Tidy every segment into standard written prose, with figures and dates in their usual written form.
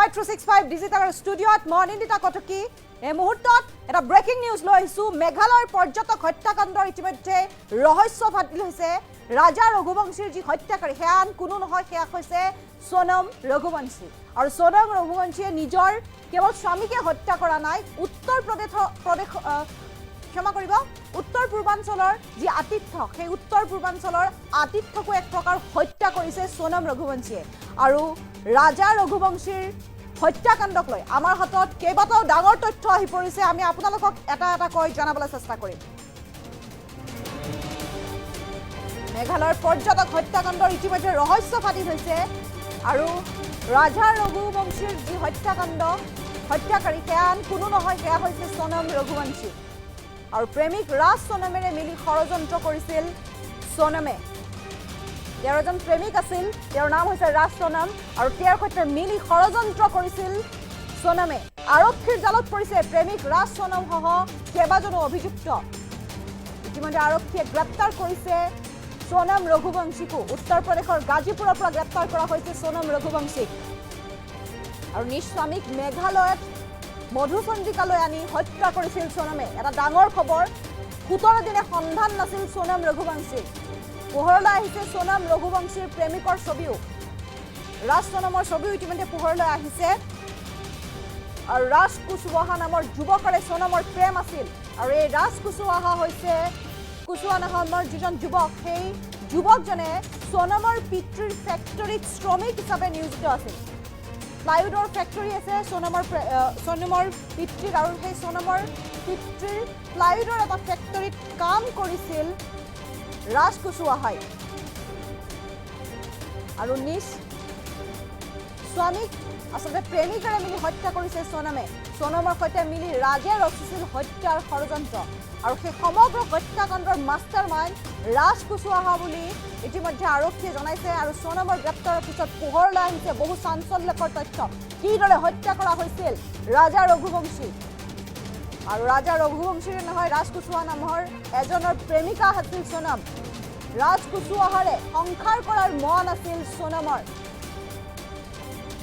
365 digital ষ্টুডিঅ'ত মই নিন্দিতা কটকী এই মুহূৰ্তত এটা ব্ৰেকিং নিউজ লৈ আহিছোঁ মেঘালয়ৰ পৰ্যটক হত্যাকাণ্ডৰ ইতিমধ্যে ৰহস্য ফাদিল হৈছে ৰাজা ৰঘুবংশীৰ যি হত্যাকাৰী সেয়া কোনো নহয় সেয়া হৈছে সোনম ৰঘুবংশী আৰু সোনম ৰঘুবংশীয়ে নিজৰ কেৱল স্বামীকে হত্যা কৰা নাই উত্তৰ পূৰ্বাঞ্চলৰ যি আতিথ্য সেই উত্তৰ পূৰ্বাঞ্চলৰ আতিথ্যকো এক প্ৰকাৰ হত্যা কৰিছে সোনম ৰঘুবংশীয়ে আৰু ৰাজা ৰঘুবংশীৰ হত্যাকাণ্ডক লৈ আমাৰ হাতত কেইবাটাও ডাঙৰ তথ্য আহি পৰিছে আমি আপোনালোকক এটা এটা কৈ জনাবলৈ চেষ্টা কৰিম মেঘালয়ৰ পৰ্যটক হত্যাকাণ্ডৰ ইতিমধ্যে ৰহস্য ফাদিল হৈছে আৰু ৰাজা ৰঘুবংশীৰ যি হত্যাকাৰী সেয়া কোনো নহয় সেয়া হৈছে সোনম ৰঘুবংশী আৰু প্ৰেমিক ৰাজ সোনমেৰে মিলি ষড়যন্ত্ৰ কৰিছিল সোনমে তেওঁৰ এজন প্ৰেমিক আছিল তেওঁৰ নাম হৈছে ৰাজ সোনম আৰু তেওঁৰ সৈতে মিলি ষড়যন্ত্ৰ কৰিছিল সোনমে আৰক্ষীৰ জালত পৰিছে প্ৰেমিক ৰাজ সোনম সহ কেইবাজনো অভিযুক্ত ইতিমধ্যে আৰক্ষীয়ে গ্ৰেপ্তাৰ কৰিছে সোনম ৰঘুবংশীকো উত্তৰ প্ৰদেশৰ গাজীপুৰৰ পৰা গ্ৰেপ্তাৰ কৰা হৈছে সোনম ৰঘুবংশীক আৰু নিজ স্বামীক মেঘালয়ত মধুচন্দ্ৰিকালৈ আনি হত্যা কৰিছিল সোনমে এটা ডাঙৰ খবৰ 17 দিনে সন্ধান নাছিল সোনম ৰঘুবংশীৰ পোহৰলৈ আহিছে সোনম ৰঘুবংশীৰ প্ৰেমিকৰ ছবিও ৰাজ সোনমৰ ছবিও ইতিমধ্যে পোহৰলৈ আহিছে আৰু ৰাজ কুশৱাহা নামৰ যুৱকৰে সোনমৰ প্ৰেম আছিল আৰু এই ৰাজ কুশৱাহা নামৰ যিজন যুৱক সেই যুৱকজনে সোনমৰ পিতৃৰ ফেক্টৰীত শ্ৰমিক হিচাপে নিয়োজিত আছিল প্লাইউডৰ ফেক্টৰী আছে সোনমৰ পিতৃৰ আৰু সেই সোনমৰ পিতৃৰ প্লাইউডৰ এটা ফেক্টৰীত কাম কৰিছিল ৰাজ কুশৱাহাই আৰু নিজ স্বামীক আচলতে প্ৰেমিকাৰে মিলি হত্যা কৰিছে সোনমৰ সৈতে মিলি ৰাজে ৰচিছিল হত্যাৰ ষড়যন্ত্ৰ আৰু সেই সমগ্ৰ হত্যাকাণ্ডৰ মাষ্টাৰ মাইণ্ড ৰাজ কুশৱাহা বুলি ইতিমধ্যে আৰক্ষীয়ে জনাইছে আৰু সোনমৰ গ্ৰেপ্তাৰৰ পিছত পোহৰলৈ আহিছে বহু চাঞ্চল্যকৰ তথ্য কিদৰে হত্যা কৰা হৈছিল ৰাজা ৰঘুবংশী আৰু ৰাজা ৰঘুবংশীৰ নহয় ৰাজ কুশৱাহা নামৰ এজনৰ প্ৰেমিকা আছিল সোনম ৰাজ কুশৱাহাৰে সংসাৰ কৰাৰ মন আছিল সোনমৰ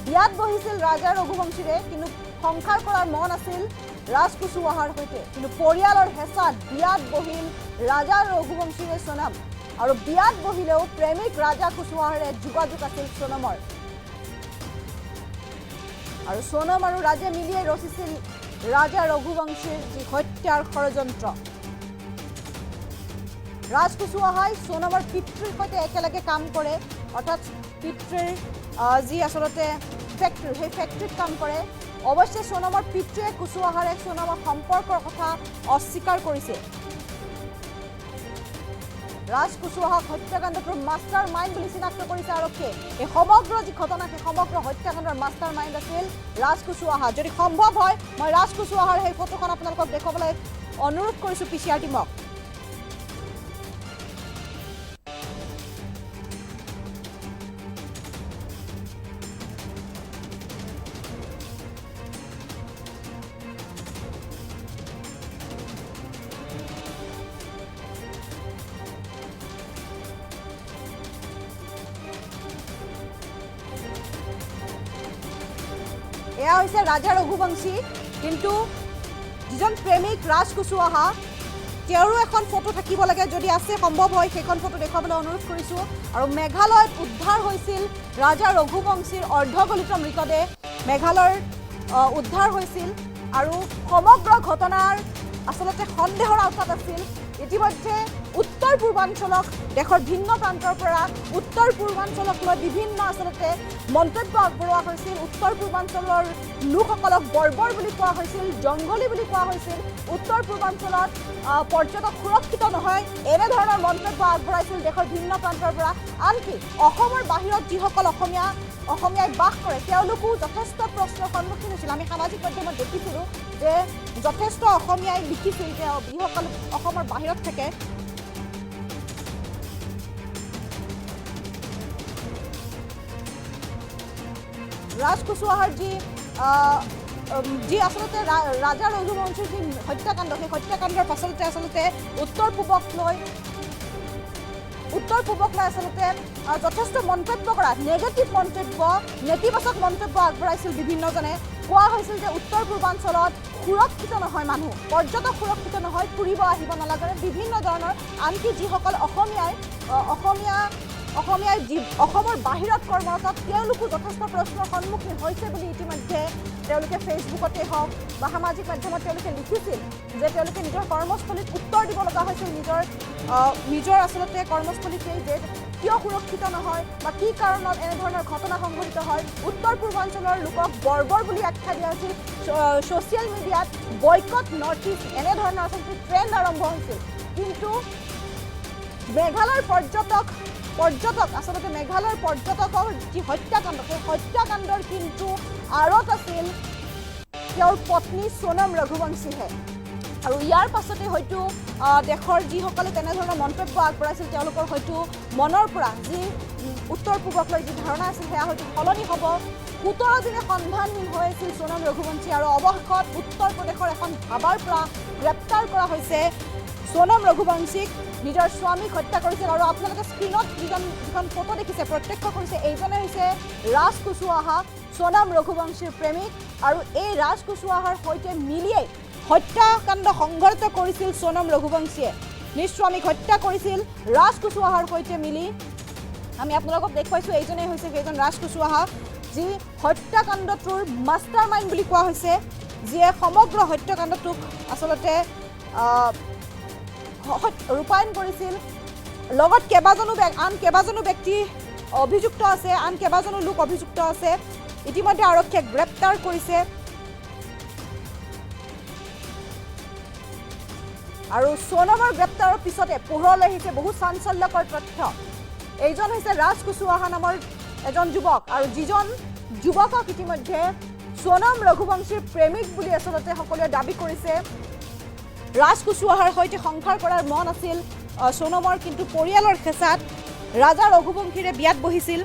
বিয়াত বহিছিল ৰাজা ৰঘুবংশীৰে কিন্তু সংসাৰ কৰাৰ মন আছিল ৰাজ কুশৱাহাৰ সৈতে কিন্তু পৰিয়ালৰ হেঁচাত বিয়াত বহিল ৰাজা ৰঘুবংশীৰে সোনম আৰু বিয়াত বহিলেও প্ৰেমিক ৰাজা কুশৱাহাৰে যোগাযোগ আছিল সোনমৰ আৰু সোনম আৰু ৰাজে মিলিয়ে ৰচিছিল ৰাজা ৰঘুবংশীৰ যি হত্যাৰ ষড়যন্ত্ৰ ৰাজ কুশৱাহাই সোনমৰ পিতৃৰ সৈতে একেলগে কাম কৰে অৰ্থাৎ পিতৃৰ যি আচলতে ফেক্টৰী সেই ফেক্টৰীত কাম কৰে অৱশ্যে সোনমৰ পিতৃয়ে কুশৱাহাৰে সোনমৰ সম্পৰ্কৰ কথা অস্বীকাৰ কৰিছে ৰাজ কুশৱাহাক হত্যাকাণ্ডটোৰ মাষ্টাৰ মাইণ্ড বুলি চিনাক্ত কৰিছে আৰক্ষীয়ে এই সমগ্ৰ যি ঘটনা সেই সমগ্ৰ হত্যাকাণ্ডৰ মাষ্টাৰ মাইণ্ড আছিল ৰাজ কুশৱাহা যদি সম্ভৱ হয় মই ৰাজ কুশৱাহাৰ সেই ফটোখন আপোনালোকক দেখুৱাবলৈ অনুৰোধ কৰিছোঁ PCR টিমক এয়া হৈছে ৰাজা ৰঘুবংশী কিন্তু যিজন প্ৰেমিক ৰাজ কুশৱাহা তেওঁৰো এখন ফটো থাকিব লাগে যদি আছে সম্ভৱ হয় সেইখন ফটো দেখুৱাবলৈ অনুৰোধ কৰিছোঁ আৰু মেঘালয়ত উদ্ধাৰ হৈছিল ৰাজা ৰঘুবংশীৰ অৰ্ধগলিত মৃতদেহ মেঘালয়ৰ উদ্ধাৰ হৈছিল আৰু সমগ্ৰ ঘটনাৰ আচলতে সন্দেহৰ আওতাত আছিল ইতিমধ্যে উত্তৰ পূৰ্বাঞ্চলক দেশৰ ভিন্ন প্ৰান্তৰ পৰা উত্তৰ পূৰ্বাঞ্চলক লৈ বিভিন্ন আচলতে মন্তব্য আগবঢ়োৱা হৈছিল উত্তৰ পূৰ্বাঞ্চলৰ লোকসকলক বৰ্বৰ বুলি কোৱা হৈছিল জংগলী বুলি কোৱা হৈছিল উত্তৰ পূৰ্বাঞ্চলত পৰ্যটক সুৰক্ষিত নহয় এনেধৰণৰ মন্তব্য আগবঢ়াইছিল দেশৰ ভিন্ন প্ৰান্তৰ পৰা আনকি অসমৰ বাহিৰত যিসকল অসমীয়াই বাস কৰে তেওঁলোকো যথেষ্ট প্ৰশ্নৰ সন্মুখীন হৈছিল আমি সামাজিক মাধ্যমত দেখিছিলোঁ যে যথেষ্ট অসমীয়াই লিখিছিল যে যিসকল অসমৰ বাহিৰত থাকে ৰাজ কুশৱাহাৰ যি আচলতে ৰাজা ৰঘুবংশীৰ যি হত্যাকাণ্ড সেই হত্যাকাণ্ডৰ পাছতে আচলতে উত্তৰ পূবক লৈ উত্তৰ পূবক লৈ আচলতে যথেষ্ট মন্তব্য কৰা নেগেটিভ মন্তব্য নেতিবাচক মন্তব্য আগবঢ়াইছিল বিভিন্নজনে কোৱা হৈছিল যে উত্তৰ পূৰ্বাঞ্চলত সুৰক্ষিত নহয় মানুহ পৰ্যটক সুৰক্ষিত নহয় ফুৰিব আহিব নালাগে বিভিন্ন ধৰণৰ আনকি যিসকল অসমৰ বাহিৰত কৰ্মৰত তেওঁলোকো যথেষ্ট প্ৰশ্নৰ সন্মুখীন হৈছে বুলি ইতিমধ্যে তেওঁলোকে ফেচবুকতে হওক বা সামাজিক মাধ্যমত তেওঁলোকে লিখিছিল যে তেওঁলোকে নিজৰ কৰ্মস্থলীত উত্তৰ দিব লগা হৈছিল নিজৰ আচলতে কৰ্মস্থলীতেই যে কিয় সুৰক্ষিত নহয় বা কি কাৰণত এনেধৰণৰ ঘটনা সংঘটিত হয় উত্তৰ পূৰ্বাঞ্চলৰ লোকক বৰ্বৰ বুলি আখ্যা দিয়া হৈছিল ছ'চিয়েল মিডিয়াত বয়কট নৰ্থ ইষ্ট এনেধৰণৰ আচলতে ট্ৰেণ্ড আৰম্ভ হৈছিল কিন্তু মেঘালয়ৰ পৰ্যটক আচলতে মেঘালয়ৰ পৰ্যটকৰ যি হত্যাকাণ্ড সেই হত্যাকাণ্ডৰ কিন্তু আঁৰত আছিল তেওঁৰ পত্নী সোনম ৰঘুবংশীহে আৰু ইয়াৰ পাছতে হয়তো দেশৰ যিসকলে তেনেধৰণৰ মন্তব্য আগবঢ়াইছিল তেওঁলোকৰ হয়তো মনৰ পৰা যি উত্তৰ পূবক লৈ যি ধাৰণা আছিল সেয়া হয়তো সলনি হ'ব 17 দিনে সন্ধানহীন হৈ আছিল সোনম ৰঘুবংশী আৰু অৱশেষত উত্তৰ প্ৰদেশৰ এখন ধাবাৰ পৰা গ্ৰেপ্তাৰ কৰা হৈছে সোনম ৰঘুবংশীক নিজৰ স্বামীক হত্যা কৰিছিল আৰু আপোনালোকে স্ক্ৰীনত যিখন ফটো দেখিছে প্ৰত্যক্ষ কৰিছে এইজনে হৈছে ৰাজ কুশৱাহা সোনম ৰঘুবংশীৰ প্ৰেমিক আৰু এই ৰাজ কুশৱাহাৰ সৈতে মিলিয়ে হত্যাকাণ্ড সংঘটিত কৰিছিল সোনম ৰঘুবংশীয়ে নিজ স্বামীক হত্যা কৰিছিল ৰাজ কুশৱাহাৰ সৈতে মিলি আমি আপোনালোকক দেখুৱাইছোঁ এইজনে হৈছে সেইজন ৰাজ কুশৱাহা যি হত্যাকাণ্ডটোৰ মাষ্টাৰ মাইণ্ড বুলি কোৱা হৈছে যিয়ে সমগ্ৰ হত্যাকাণ্ডটোক আচলতে ৰূপায়ণ কৰিছিল লগত আন কেইবাজনো ব্যক্তি অভিযুক্ত আছে আন কেইবাজনো লোক অভিযুক্ত আছে ইতিমধ্যে আৰক্ষীয়ে গ্ৰেপ্তাৰ কৰিছে আৰু সোনমৰ গ্ৰেপ্তাৰৰ পিছতে পোহৰলৈ আহিছে বহু চাঞ্চল্যকৰ তথ্য এইজন হৈছে ৰাজ কুশৱাহা নামৰ এজন যুৱক আৰু যিজন যুৱকক ইতিমধ্যে সোনম ৰঘুবংশীৰ প্ৰেমিক বুলি আচলতে সকলোৱে দাবী কৰিছে ৰাজ কুশৱাহাৰ সৈতে সংসাৰ কৰাৰ মন আছিল সোনমৰ কিন্তু পৰিয়ালৰ খেঁচাত ৰাজা ৰঘুবংশীৰে বিয়াত বহিছিল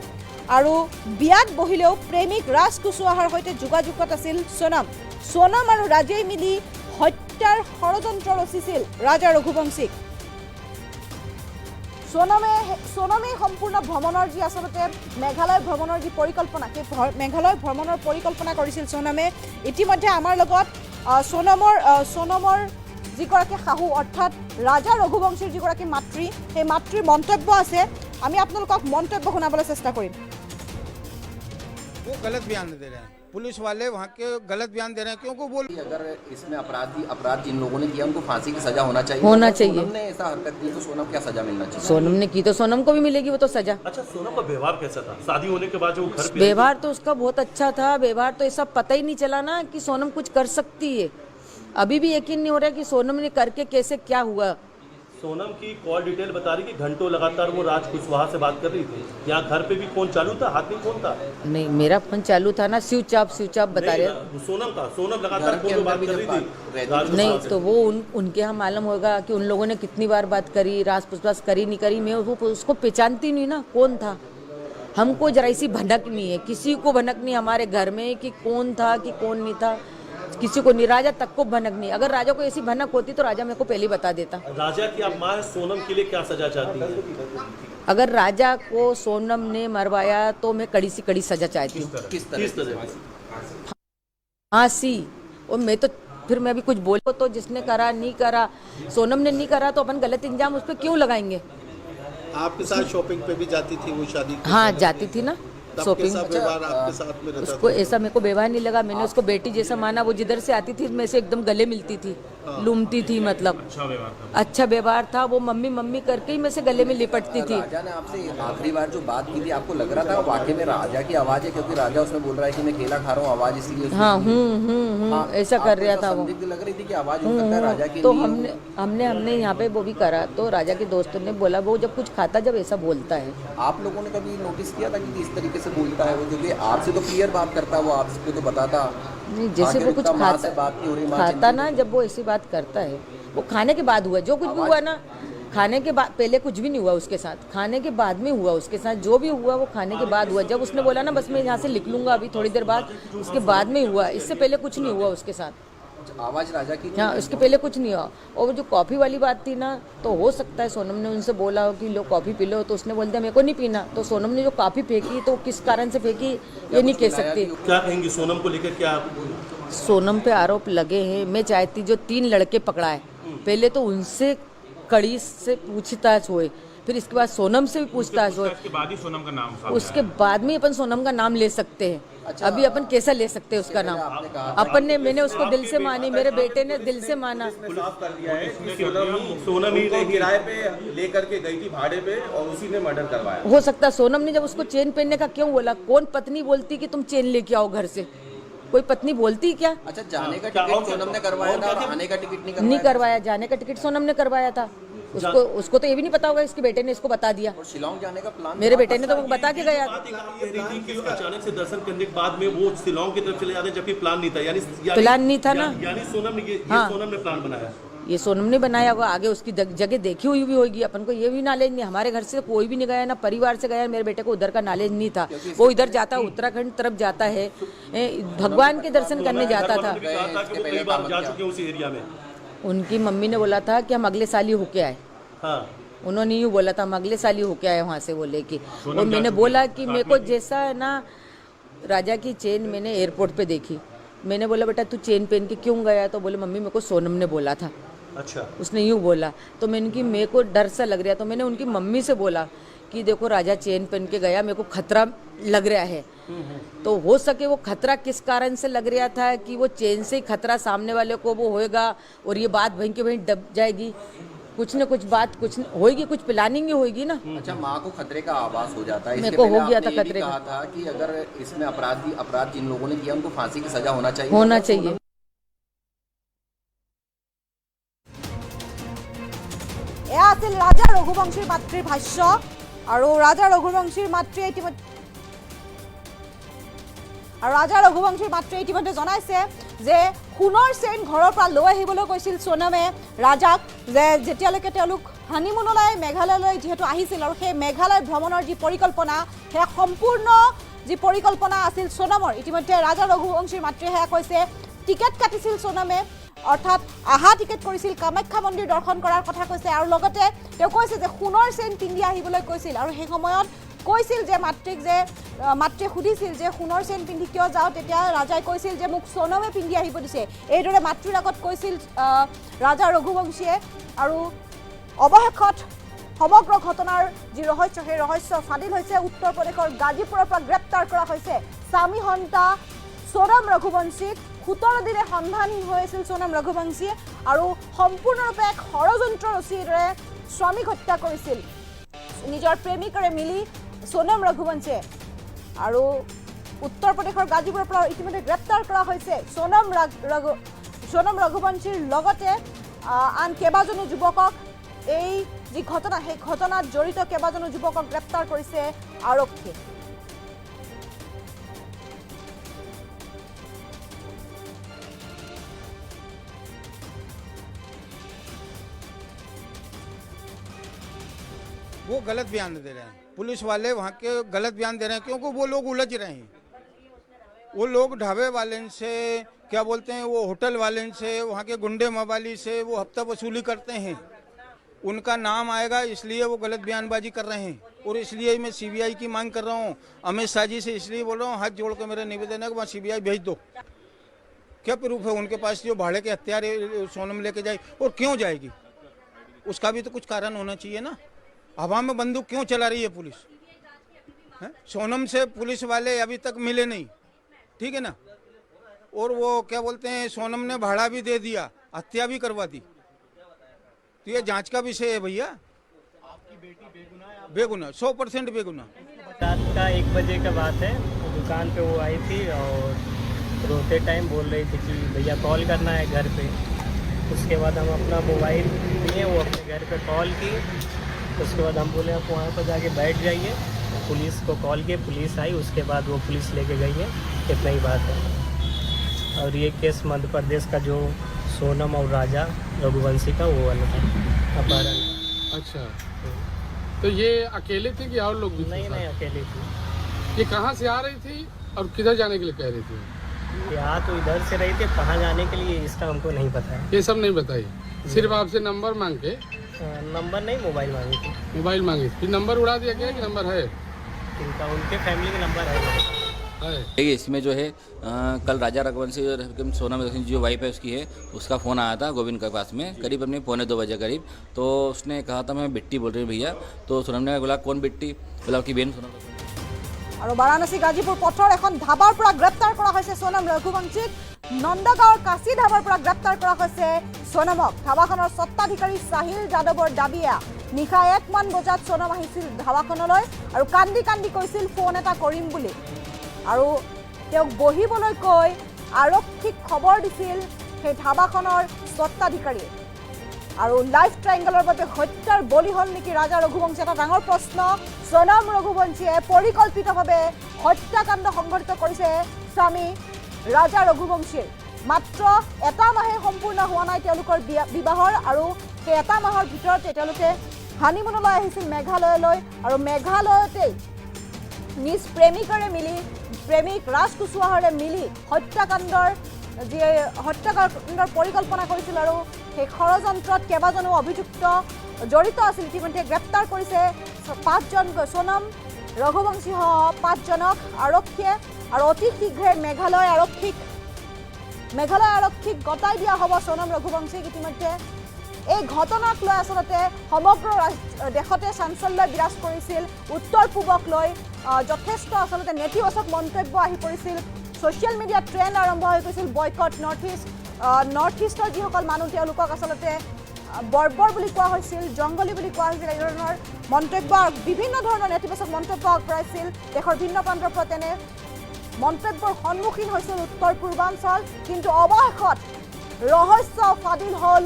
আৰু বিয়াত বহিলেও প্ৰেমিক ৰাজ কুশৱাহাৰ সৈতে যোগাযোগত আছিল সোনম আৰু ৰাজেই মিলি হত্যাৰ ষড়যন্ত্ৰ ৰচিছিল ৰাজা ৰঘুবংশীক সোনমে সম্পূৰ্ণ ভ্ৰমণৰ যি আচলতে মেঘালয় ভ্ৰমণৰ যি পৰিকল্পনা সেই মেঘালয় ভ্ৰমণৰ পৰিকল্পনা কৰিছিল সোনমে ইতিমধ্যে আমাৰ লগত সোনমৰ যিগৰাকী শাহু অৰ্থাৎ ৰাজা ৰঘুবংশীৰ যিগৰাকী মাতৃ সেই মাতৃৰ মন্তব্য আছে আমি আপোনালোকক মন্তব্য শুনাবলৈ চেষ্টা কৰিম वो गलत बयान दे रहे हैं पुलिस वाले वहाँ के गलत बयान दे रहे हैं क्योंकि बोल अगर इसमें अपराध जिन लोगों ने किया उनको फांसी की सजा होना चाहिए सोनम ने ऐसा हरकत की तो सोनम क्या सजा मिलना चाहिए सोनम ने की तो सोनम को भी मिलेगी वो तो सजा अच्छा सोनम का व्यवहार कैसा था शादी होने के बाद जो घर पे व्यवहार तो उसका बहुत अच्छा था व्यवहार तो ऐसा पता ही नहीं चला ना कि सोनम कुछ कर सकती है अभी भी यकीन नहीं हो रहा कि सोनम ने करके कैसे क्या हुआ सोनम की कॉल डिटेल बता रही कि घंटों लगातार वो राज कुशवाहा से बात कर रही थी यहाँ घर पे भी फोन चालू था हाथ में फोन था नहीं मेरा फोन चालू था ना स्विच ऑफ बता रहे सोनम लगातार फोन पे बात कर रही थी नहीं तो वो उनके यहाँ मालूम होगा कि उन लोगों ने कितनी बार बात करी राज पुछताछ करी नहीं करी मैं उसको पहचानती नहीं ना कौन था हमको जरा सी भनक नहीं है किसी को भनक नहीं हमारे घर में कि कौन था कि कौन नहीं था किसी को नहीं राजा तक को भनक नहीं अगर राजा को ऐसी भनक होती तो राजा मेरे को पहले बता देता राजा की आप माँ सोनम के लिए क्या सजा चाहती है अगर राजा को सोनम ने मरवाया तो मैं कड़ी से कड़ी सजा चाहती हूँ किस तरह फांसी और मैं तो फिर मैं भी कुछ बोलो तो जिसने करा नहीं करा सोनम ने नहीं करा तो अपन गलत इंजाम उस पर क्यों लगाएंगे आपके साथ शॉपिंग पे भी जाती थी वो शादी हाँ जाती थी ना शॉपिंग व्यवहार आपके साथ में रहता उसको ऐसा मेरे को व्यवहार नहीं लगा मैंने उसको बेटी जैसा माना वो जिधर से आती थी मैं से एकदम गले मिलती थी लूमती थी मतलब अच्छा व्यवहार था वो मम्मी मम्मी करके ही मैं से गले में लिपटती थी राजा ने आपसे आखिरी बार जो बात की थी आपको लग रहा था वाकई में राजा की आवाज है क्योंकि राजा उसमें बोल रहा है कि मैं केला खा रहा हूँ आवाज इसलिए हाँ ऐसा कर रहा था वो लग रही थी कि आवाज हो सकता है राजा की तो हमने यहाँ पे वो भी करा तो राजा के दोस्तों ने बोला वो जब कुछ खाता जब ऐसा बोलता है आप लोगों ने कभी नोटिस किया था कि इस तरीके से बोलता है वो क्योंकि आपसे तो क्लियर बात करता है वो आपको तो बताता नहीं जैसे वो कुछ खाता ना जब वो ऐसी बात करता है वो खाने के बाद हुआ जो कुछ भी हुआ ना खाने के बाद पहले कुछ भी नहीं हुआ उसके साथ खाने के बाद में हुआ उसके साथ जो भी हुआ वो खाने के बाद हुआ जब उसने बोला ना बस मैं यहाँ से लिख लूँगा अभी थोड़ी देर बाद उसके बाद में हुआ इससे पहले कुछ नहीं हुआ उसके साथ आवाज राजा की हाँ, उसके पहले कुछ नहीं हुआ। और वो जो कॉफ़ी वाली बात थी ना, तो हो सकता है सोनम ने उनसे बोला हो कि लो कॉफ़ी पी लो, तो उसने बोल दिया मेरे को नहीं पीना। तो सोनम ने जो कॉफ़ी फेंकी तो किस कारण से फेंकी ये नहीं कह सकती। क्या कहेंगी सोनम को लेकर? क्या सोनम पे आरोप लगे हैं। मैं चाहती जो 3 लड़के पकड़ा है, पहले तो उनसे कड़ी से पूछताछ होए, फिर इसके बाद सोनम से भी पूछताछ होए, उसके बाद ही सोनम का नाम सामने उसके बाद में अपन सोनम का नाम ले सकते हैं। अच्छा, अभी अपन कैसा ले सकते हैं उसका नाम? अपन ने, मैंने उसको दिल से मानी, मेरे बेटे ने दिल से माना। साफ कर दिया है कि सोनम ही उनको किराए पे लेकर के गई थी भाड़े पे और उसी ने मर्डर करवाया। हो सकता है सोनम ने जब उसको चेन पहनने का क्यों बोला? कौन पत्नी बोलती कि तुम चेन लेके आओ घर से? कोई पत्नी बोलती क्या? अच्छा, जाने का टिकट सोनम ने करवाया था और आने का टिकट नहीं करवाया। जाने का टिकट सोनम ने करवाया था। उसको तो ये भी नहीं पता होगा, इसके बेटे ने इसको बता दिया। और शिलोंग जाने का प्लान मेरे बेटे ने तो वो बता के गया। अचानक से दर्शन करने के बाद में वो शिलोंग की तरफ चले जाते हैं, जबकि प्लान नहीं था। यानी प्लान नहीं था ना, यानी सोनम ने ये हाँ। सोनम ने प्लान बनाया। ये सोनम ने बनाया होगा। आगे उसकी जगह देखी हुई भी होगी, अपन को ये भी नॉलेज नहीं। हमारे घर से कोई भी नहीं गया, ना परिवार से गया। मेरे बेटे को उधर का नॉलेज नहीं था। वो इधर जाता, उत्तराखंड तरफ जाता है, भगवान के दर्शन करने जाता था। कई बार जा चुके हैं उस एरिया में। उनकी मम्मी ने बोला था कि हम अगले साल ही होके आए। हाँ, उन्होंने यूँ बोला था हम अगले साल ही होके आए वहाँ से वो लेके। और मैंने बोला कि मेरे को जैसा है ना, राजा की चेन मैंने एयरपोर्ट पे देखी। मैंने बोला बेटा तू चेन पहन के क्यों गया? तो बोले मम्मी मेरे को सोनम ने बोला था। अच्छा, उसने यूँ बोला तो मैंने कि मेरे को डर सा लग रहा। तो मैंने उनकी मम्मी से बोला कि देखो राजा चेन पहन के गया, मेरे को खतरा लग रहा है। तो हो सके वो खतरा किस कारण से लग रहा था कि वो चेन से ही खतरा सामने वाले को वो होएगा और ये बात वहीं के वहीं दब जाएगी। कुछ न कुछ बात कुछ होएगी, कुछ प्लानिंग होएगी ना। अच्छा, माँ को खतरे का आभास हो जाता है। मेरे को हो गया था खतरे का। कहा था कि अगर इसमें अपराध जिन लोगों ने किया उनको फांसी की सजा होना चाहिए। এয়া আছিল ৰাজা ৰঘুবংশীৰ মাতৃৰ ভাষ্য। আৰু ৰাজা ৰঘুবংশীৰ মাতৃয়ে ইতিমধ্যে জনাইছে যে সোণৰ চেইন ঘৰৰ পৰা লৈ আহিবলৈ কৈছিল সোনমে ৰাজাক, যে যেতিয়ালৈকে তেওঁলোক হানিমুনলৈ মেঘালয়লৈ যিহেতু আহিছিল আৰু সেই মেঘালয় ভ্ৰমণৰ যি পৰিকল্পনা, সেয়া সম্পূৰ্ণ যি পৰিকল্পনা আছিল সোনমৰ। ইতিমধ্যে ৰাজা ৰঘুবংশীৰ মাতৃয়ে সেয়া কৈছে। টিকেট কাটিছিল সোনমে, অৰ্থাৎ আহা টিকেট কৰিছিল, কামাখ্যা মন্দিৰ দৰ্শন কৰাৰ কথা কৈছে। আৰু লগতে তেওঁ কৈছে যে সোণৰ চেইন পিন্ধি আহিবলৈ কৈছিল। আৰু সেই সময়ত কৈছিল যে মাতৃয়ে সুধিছিল যে সোণৰ চেইন পিন্ধি কিয় যাওঁ? তেতিয়া ৰাজাই কৈছিল যে মোক সোনমে পিন্ধি আহিব দিছে। এইদৰে মাতৃৰ আগত কৈছিল ৰাজা ৰঘুবংশীয়ে। আৰু অৱশেষত সমগ্ৰ ঘটনাৰ যি ৰহস্য, সেই ৰহস্য ফাদিল হৈছে। উত্তৰ প্ৰদেশৰ গাজীপুৰৰ পৰা গ্ৰেপ্তাৰ কৰা হৈছে স্বামী সন্তা সোনম ৰঘুবংশীক। 17 দিনে সন্ধানহীন হৈ আছিল সোনম ৰঘুবংশীয়ে আৰু সম্পূৰ্ণৰূপে এক ষড়যন্ত্ৰ ৰচি দৰে স্বামীক হত্যা কৰিছিল নিজৰ প্ৰেমিকৰে মিলি সোনম ৰঘুবংশীয়ে। আৰু উত্তৰ প্ৰদেশৰ গাজীপুৰৰ পৰা ইতিমধ্যে গ্ৰেপ্তাৰ কৰা হৈছে সোনম ৰঘুবংশীৰ লগতে আন কেইবাজনো যুৱকক। এই যি ঘটনা, সেই ঘটনাত জড়িত কেইবাজনো যুৱকক গ্ৰেপ্তাৰ কৰিছে আৰক্ষীয়ে। वो गलत बयान दे रहे हैं। पुलिस वाले वहाँ के गलत बयान दे रहे हैं, क्योंकि वो लोग उलझ रहे हैं। वो लोग ढाबे वाले से, क्या बोलते हैं, वो होटल वाले से, वहाँ के गुंडे मवाली से वो हफ्ता वसूली करते हैं। उनका नाम आएगा, इसलिए वो गलत बयानबाजी कर रहे हैं। और इसलिए मैं सीबीआई की मांग कर रहा हूँ, अमित शाह जी से इसलिए बोल रहा हूँ, हाथ जोड़ कर मेरा निवेदन है कि वहाँ सीबीआई भेज दो। क्या प्रूफ है उनके पास जो भाड़े के हथियार सोनम लेके जाए? और क्यों जाएगी? उसका भी तो कुछ कारण होना चाहिए ना। हवा में बंदूक क्यों चला रही है पुलिस? है? सोनम से पुलिस वाले अभी तक मिले नहीं, ठीक है ना। और वो क्या बोलते हैं, सोनम ने भाड़ा भी दे दिया, हत्या भी करवा दी। तो ये जांच का विषय है भैया। आपकी बेटी बेगुनाह 100% बेगुनाह। रात का 1 बजे का बात है। दुकान पे वो आई थी और रोते टाइम बोल रही थी कि भैया कॉल करना है घर पे। उसके बाद हम अपना मोबाइल लिए, वो अपने घर पे कॉल की। उसके बाद हम बोले आप वहाँ पर जाके बैठ जाइए। पुलिस को कॉल किए, पुलिस आई। उसके बाद वो पुलिस लेके गई है, इतना ही बात है। और ये केस मध्य प्रदेश का जो सोनम और राजा रघुवंशी का वो वाला था, अपहरण। अच्छा, तो ये अकेले थे कि और लोग भी थे? नहीं, अकेले थी। ये कहाँ से आ रही थी और किधर जाने के लिए कह रही थी? यहाँ तो इधर से रही थे, कहाँ जाने के लिए इसका हमको नहीं पता है। ये सब नहीं बताइए, सिर्फ आपसे नंबर मांग के? नंबर नहीं, मोबाइल मांगी थी। मोबाइल मांगी, फिर नंबर उड़ा दिया गया कि नंबर है? इनका उनके फैमिली का नंबर है। देखिए इसमें जो है कल राजा रघुवंशी और सोनम जो वाइफ है उसकी है, उसका फ़ोन आया था गोविंद के पास में करीब अपने 1:45 बजे करीब। तो उसने कहा था मैं बिट्टी बोल रही हूँ भैया। तो सोनम ने बोला कौन बिट्टी? बोला की बेन सोनम। আৰু বাৰাণসী গাজীপুৰ পথৰ এখন ধাবাৰ পৰা গ্ৰেপ্তাৰ কৰা হৈছে সোনম ৰঘুবংশীক। নন্দগাঁৱৰ কাশী ধাবাৰ পৰা গ্ৰেপ্তাৰ কৰা হৈছে সোনমক। ধাবাখনৰ স্বত্বাধিকাৰী সাহিল যাদৱৰ দাবীয়া নিশা 1 মান বজাত সোনম আহিছিল ধাবাখনলৈ আৰু কান্দি কান্দি কৈছিল ফোন এটা কৰিম বুলি। আৰু তেওঁক বহিবলৈ কৈ আৰক্ষীক খবৰ দিছিল সেই ধাবাখনৰ স্বত্বাধিকাৰীয়ে। আৰু লাইফ ট্ৰাইংগলৰ বাবে হত্যাৰ বলি হ'ল নেকি ৰাজা ৰঘুবংশী? এটা ডাঙৰ প্ৰশ্ন। সোনম ৰঘুবংশীয়ে পৰিকল্পিতভাৱে হত্যাকাণ্ড সংঘটিত কৰিছে স্বামী ৰাজা ৰঘুবংশীৰ। মাত্ৰ এটা মাহে সম্পূৰ্ণ হোৱা নাই তেওঁলোকৰ বিবাহৰ, আৰু সেই এটা মাহৰ ভিতৰতে তেওঁলোকে হানিমুনলৈ আহিছিল মেঘালয়লৈ। আৰু মেঘালয়তেই নিজ প্ৰেমিকাৰে মিলি, প্ৰেমিক ৰাজ কুশৱাহাৰে মিলি হত্যাকাণ্ডৰ পৰিকল্পনা কৰিছিল। আৰু সেই ষড়যন্ত্ৰত কেইবাজনো অভিযুক্ত জড়িত আছিল। ইতিমধ্যে গ্ৰেপ্তাৰ কৰিছে 5জন সোনম ৰঘুবংশীসহ 5জনক আৰক্ষীয়ে। আৰু অতি শীঘ্ৰে মেঘালয় আৰক্ষীক গতাই দিয়া হ'ব সোনম ৰঘুবংশীক। ইতিমধ্যে এই ঘটনাক লৈ আচলতে সমগ্ৰ দেশতে চাঞ্চল্য বিৰাজ কৰিছিল। উত্তৰ পূবক লৈ যথেষ্ট আচলতে নেতিবাচক মন্তব্য আহি পৰিছিল। ছ'চিয়েল মিডিয়াত ট্ৰেণ্ড আৰম্ভ হৈ গৈছিল বয়কট নৰ্থ ইষ্টৰ যিসকল মানুহ তেওঁলোকক আচলতে বৰ্বৰ বুলি কোৱা হৈছিল, জংগলী বুলি কোৱা হৈছিল। এই ধৰণৰ মন্তব্য, বিভিন্ন ধৰণৰ নেতিবাচক মন্তব্য আগবঢ়াইছিল। দেশৰ ভিন্ন প্ৰান্তৰ পৰা তেনে মন্তব্যৰ সন্মুখীন হৈছিল উত্তৰ পূৰ্বাঞ্চল। কিন্তু অৱশেষত ৰহস্য ফাদিল হ'ল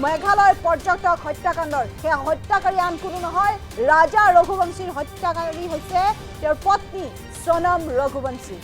মেঘালয় পৰ্যটক হত্যাকাণ্ডৰ। সেই হত্যাকাৰী আন কোনো নহয়, ৰাজা ৰঘুবংশীৰ হত্যাকাৰী হৈছে তেওঁৰ পত্নী সোনম ৰঘুবংশী।